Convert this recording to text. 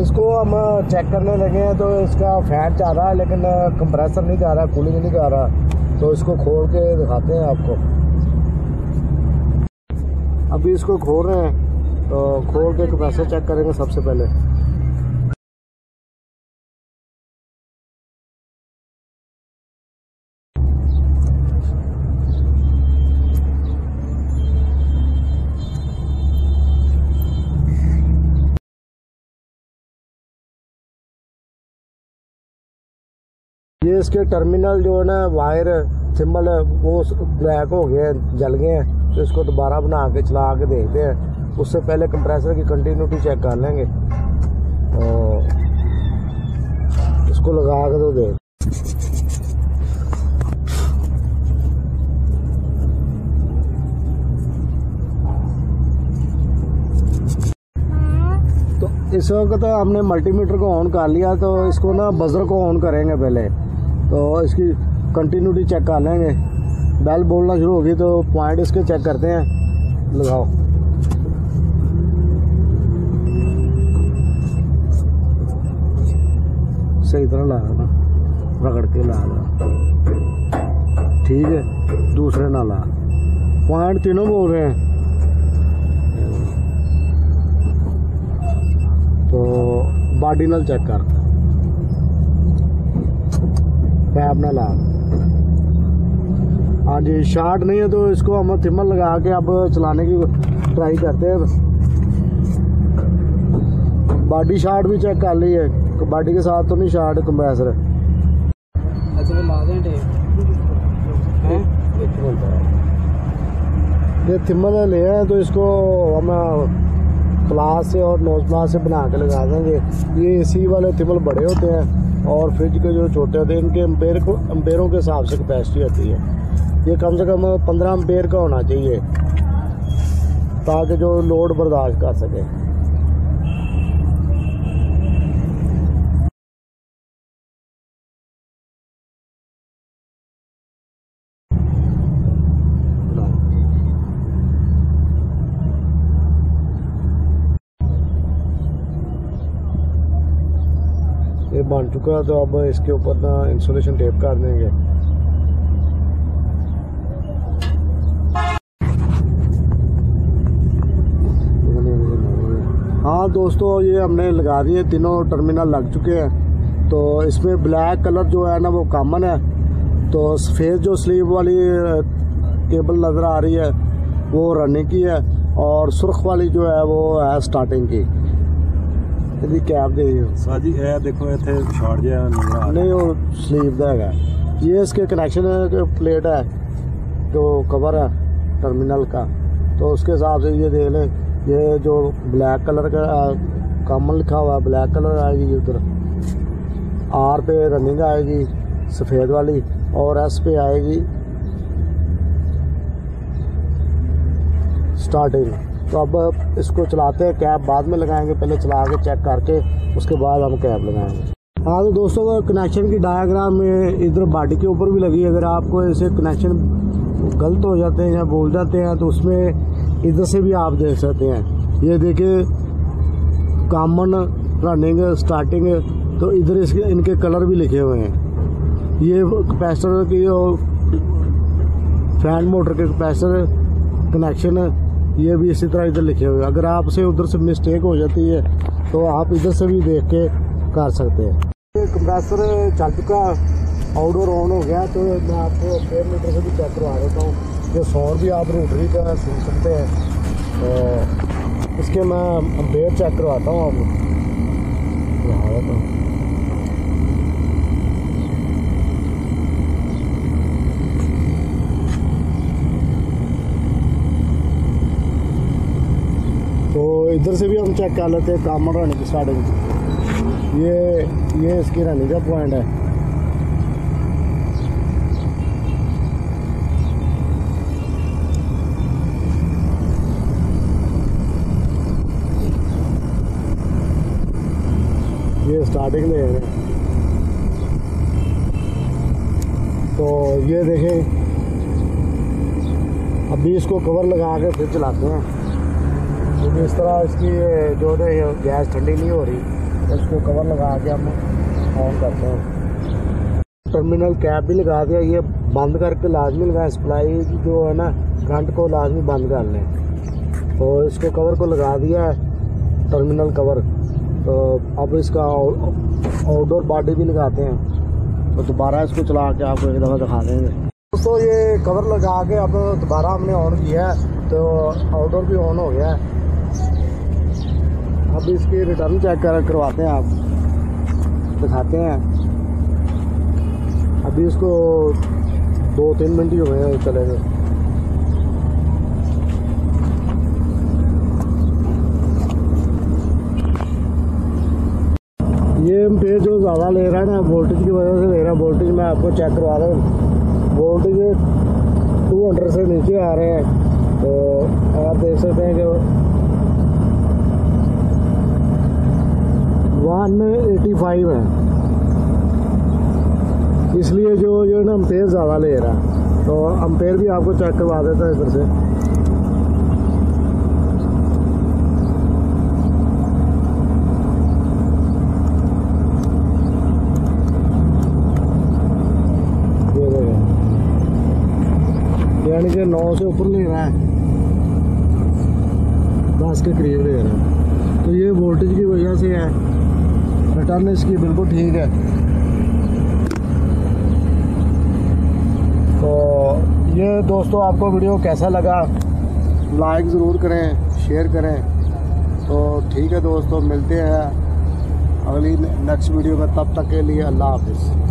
इसको हम चेक करने लगे हैं तो इसका फैन जा रहा है लेकिन कंप्रेसर नहीं जा रहा, कूलिंग नहीं जा रहा। तो इसको खोल के दिखाते हैं आपको। अभी इसको खोल रहे हैं, तो खोल के कंप्रेसर चेक करेंगे सबसे पहले। ये इसके टर्मिनल जो है ना, वायर सिंबल वो ब्लैक हो गए हैं, जल गए हैं। तो इसको दोबारा बना के चला के देखते हैं। उससे पहले कंप्रेसर की कंटिन्यूटी चेक कर लेंगे। तो इसको लगा के तो देख, तो इस वक्त तो हमने मल्टीमीटर को ऑन कर लिया। तो इसको ना बजर को ऑन करेंगे पहले, तो इसकी कंटिन्यूटी चेक कर लेंगे। बेल बोलना शुरू होगी तो पॉइंट इसके चेक करते हैं। लगाओ, सही तरह लगा ना, रगड़ के लगा, ठीक है। दूसरे ना ला, पॉइंट तीनों बोल रहे हैं। तो बॉडी नल चेक कर, पैप ना ला। हाँ जी, शार्ट नहीं है तो इसको हम थिमल लगा के अब चलाने की ट्राई करते हैं। बॉडी शार्ट भी चेक कर ली है, बॉडी के साथ तो नहीं शार्ट कंप्रेसर। अच्छा ला दें टेप हैं, ये थिमल ले आए तो इसको हम प्लास से और नोज प्लास से बना के लगा देंगे। ये एसी वाले थिमल बड़े होते हैं और फ्रिज के जो छोटे होते हैं, इनके एम्पेयरों के हिसाब से कैपेसिटी होती है। ये कम से कम 15 एम्पेयर का होना चाहिए ताकि जो लोड बर्दाश्त कर सके। ये बन चुका है, तो अब इसके ऊपर ना इंसुलेशन टेप कर देंगे। हाँ दोस्तों, ये हमने लगा दिए, तीनों टर्मिनल लग चुके हैं। तो इसमें ब्लैक कलर जो है ना वो कॉमन है। तो सफ़ेद जो स्लीव वाली केबल नज़र आ रही है वो रनिंग की है, और सुर्ख वाली जो है वो है स्टार्टिंग की। यदि कैब दे साजी है, देखो इतने शॉर्ट जो नहीं, वो स्लीव का है। ये इसके कनेक्शन प्लेट है जो कवर है टर्मिनल का। तो उसके हिसाब से ये देख लें, ये जो ब्लैक कलर का कॉमन लिखा हुआ है, ब्लैक कलर आएगी उधर। आर पे रनिंग आएगी सफ़ेद वाली, और एस पे आएगी स्टार्टिंग। तो अब इसको चलाते हैं, कैब बाद में लगाएंगे, पहले चला के चेक करके उसके बाद हम कैब लगाएंगे। हाँ तो दोस्तों, कनेक्शन की डायग्राम में इधर बॉडी के ऊपर भी लगी। अगर आपको ऐसे कनेक्शन गलत हो जाते हैं या बोल जाते हैं तो उसमें इधर से भी आप देख सकते हैं। ये देखिए, कॉमन, रनिंग, स्टार्टिंग। तो इधर इसके इनके कलर भी लिखे हुए हैं। ये कैपेसिटर की और फैन मोटर के कैपेसिटर कनेक्शन, ये भी इसी तरह इधर लिखे हुए हैं। अगर आपसे उधर से मिस्टेक हो जाती है तो आप इधर से भी देख के कर सकते हैं। ये कंप्रेसर चल चुका, आउटडोर ऑन हो गया। तो मैं आपको एयर मीटर से भी चेक करवा देता हूँ। जो 100 भी आप रोटरी का सुन सकते हैं। तो इसके मैं एम्पेयर चेक करवाता हूँ, आपको दिखा देता हूँ। तो इधर से भी हम चेक कर लेते हैं कॉमन रनिंग की स्टार्टिंग। ये इसकी रनिंग का पॉइंट है। ये स्टार्टिंग ले रहे हैं। तो ये देखें, अभी इसको कवर लगा के फिर चलाते हैं। क्योंकि इस तरह इसकी जो है गैस ठंडी नहीं हो रही। इसको कवर लगा के हम ऑन करते हैं। टर्मिनल कैप भी लगा दिया, ये बंद करके लाजमी लगाएं। सप्लाई जो है ना करंट को लाजमी बंद कर लें। तो इसको कवर को लगा दिया है, टर्मिनल कवर। तो अब इसका आउटडोर बॉडी भी लगाते हैं। तो दोबारा इसको चला के आपको एक दफ़ा दिखा देंगे दोस्तों। ये कवर लगा के अब दोबारा हमने ऑन किया है, तो आउटडोर भी ऑन हो गया है। अब इसकी रिटर्न चेक करवाते हैं, आप दिखाते हैं। अभी इसको 2-3 मिनट ही हुए चले गए। ये एम्पेयर जो ज़्यादा ले रहा है ना, वोल्टेज की वजह से ले रहा है। वोल्टेज मैं आपको चेक करवा रहा हूँ, वोल्टेज 200 से नीचे आ रहे हैं। तो आप देख सकते हैं कि 185 है, इसलिए जो है ना एम्पेयर ज़्यादा ले रहा है। तो एम्पेयर भी आपको चेक करवा देता है इधर से। यानी कि 9 से ऊपर ले रहा है, 10 के करीब ले रहा है। तो ये वोल्टेज की वजह से है। रिटर्न इसकी बिल्कुल ठीक है। तो ये दोस्तों आपको वीडियो कैसा लगा, लाइक ज़रूर करें, शेयर करें। तो ठीक है दोस्तों, मिलते हैं अगली नेक्स्ट वीडियो में। तब तक के लिए अल्लाह हाफिज़।